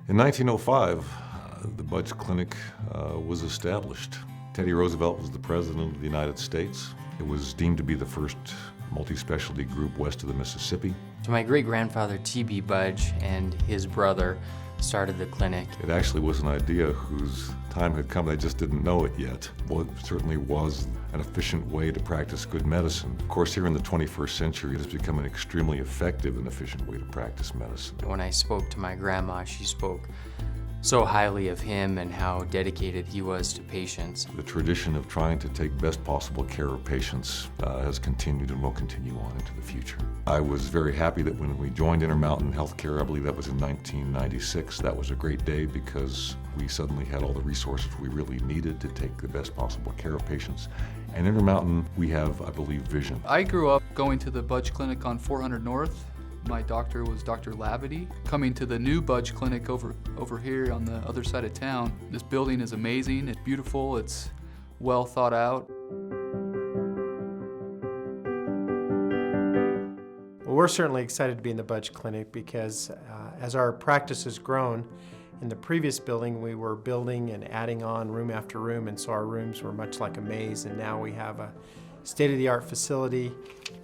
In 1905, the Budge Clinic was established. Teddy Roosevelt was the President of the United States. It was deemed to be the first multi-specialty group west of the Mississippi. So my great-grandfather, T.B. Budge, and his brother started the clinic. It actually was an idea whose time had come. They just didn't know it yet. Well, it certainly was an efficient way to practice good medicine. Of course, here in the 21st century, it has become an extremely effective and efficient way to practice medicine. When I spoke to my grandma, she spoke so highly of him and how dedicated he was to patients. The tradition of trying to take best possible care of patients has continued and will continue on into the future. I was very happy that when we joined Intermountain Healthcare, I believe that was in 1996, that was a great day because we suddenly had all the resources we really needed to take the best possible care of patients. And Intermountain, we have, I believe, vision. I grew up going to the Budge Clinic on 400 North. My doctor was Dr. Lavity. Coming to the new Budge Clinic over here on the other side of town, this building is amazing, it's beautiful, it's well thought out. Well, we're certainly excited to be in the Budge Clinic because as our practice has grown, in the previous building we were building and adding on room after room, and so our rooms were much like a maze, and now we have a state-of-the-art facility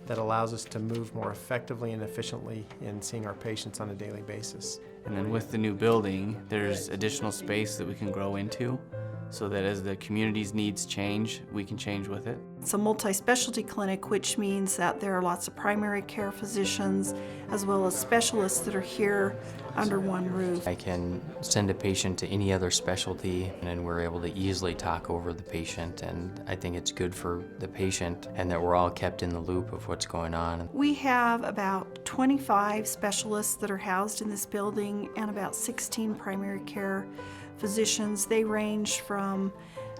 that allows us to move more effectively and efficiently in seeing our patients on a daily basis. And then with the new building, there's additional space that we can grow into so that as the community's needs change, we can change with it. It's a multi-specialty clinic, which means that there are lots of primary care physicians as well as specialists that are here under one roof. I can send a patient to any other specialty and we're able to easily talk over the patient, and I think it's good for the patient and that we're all kept in the loop of what's going on. We have about 25 specialists that are housed in this building and about 16 primary care physicians. They range from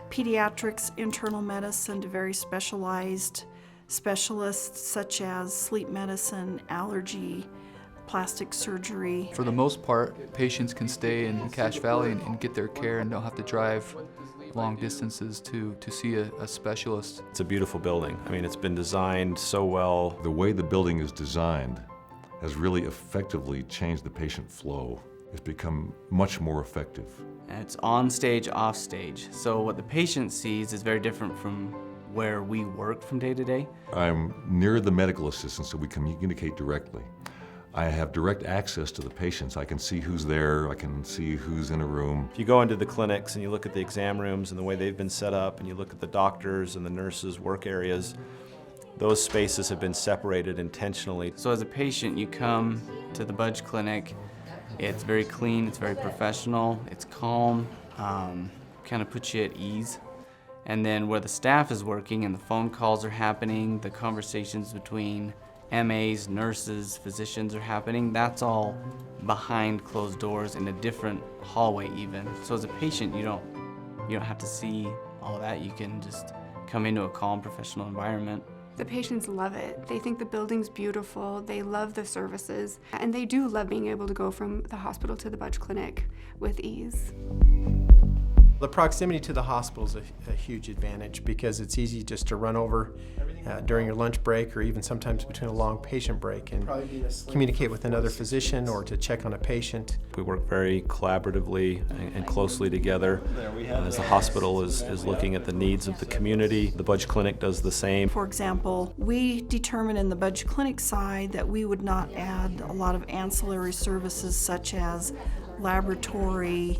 pediatrics, internal medicine to very specialized specialists such as sleep medicine, allergy, plastic surgery. For the most part, patients can stay in Cache Valley and get their care and don't have to drive long distances to see a specialist. It's a beautiful building. I mean, it's been designed so well. The way the building is designed has really effectively changed the patient flow. It's become much more effective. And it's on stage, off stage. So what the patient sees is very different from where we work from day to day. I'm near the medical assistant, so we communicate directly. I have direct access to the patients. I can see who's there, I can see who's in a room. If you go into the clinics and you look at the exam rooms and the way they've been set up, and you look at the doctors and the nurses' work areas, those spaces have been separated intentionally. So as a patient, you come to the Budge Clinic. It's very clean, it's very professional, it's calm, kind of puts you at ease. And then where the staff is working and the phone calls are happening, the conversations between MAs, nurses, physicians are happening, that's all behind closed doors in a different hallway even. So as a patient, you don't have to see all that. You can just come into a calm professional environment. The patients love it. They think the building's beautiful, they love the services, and they do love being able to go from the hospital to the Budge Clinic with ease. The proximity to the hospital is a huge advantage because it's easy just to run over during your lunch break or even sometimes between a long patient break and communicate with another physician or to check on a patient. We work very collaboratively and closely together as the hospital is looking at the needs of the community. The Budge Clinic does the same. For example, we determined in the Budge Clinic side that we would not add a lot of ancillary services such as laboratory,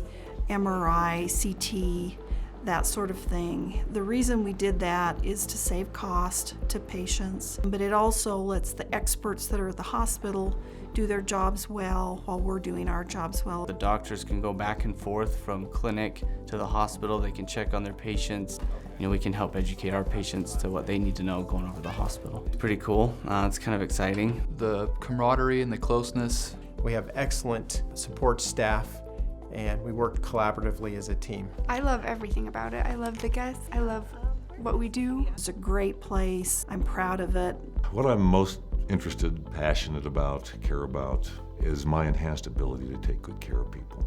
MRI, CT, that sort of thing. The reason we did that is to save cost to patients, but it also lets the experts that are at the hospital do their jobs well while we're doing our jobs well. The doctors can go back and forth from clinic to the hospital. They can check on their patients. We can help educate our patients to what they need to know going over to the hospital. It's pretty cool. It's kind of exciting. The camaraderie and the closeness. We have excellent support staff and we work collaboratively as a team. I love everything about it. I love the guests, I love what we do. It's a great place. I'm proud of it. What I'm most interested, passionate about, care about is my enhanced ability to take good care of people.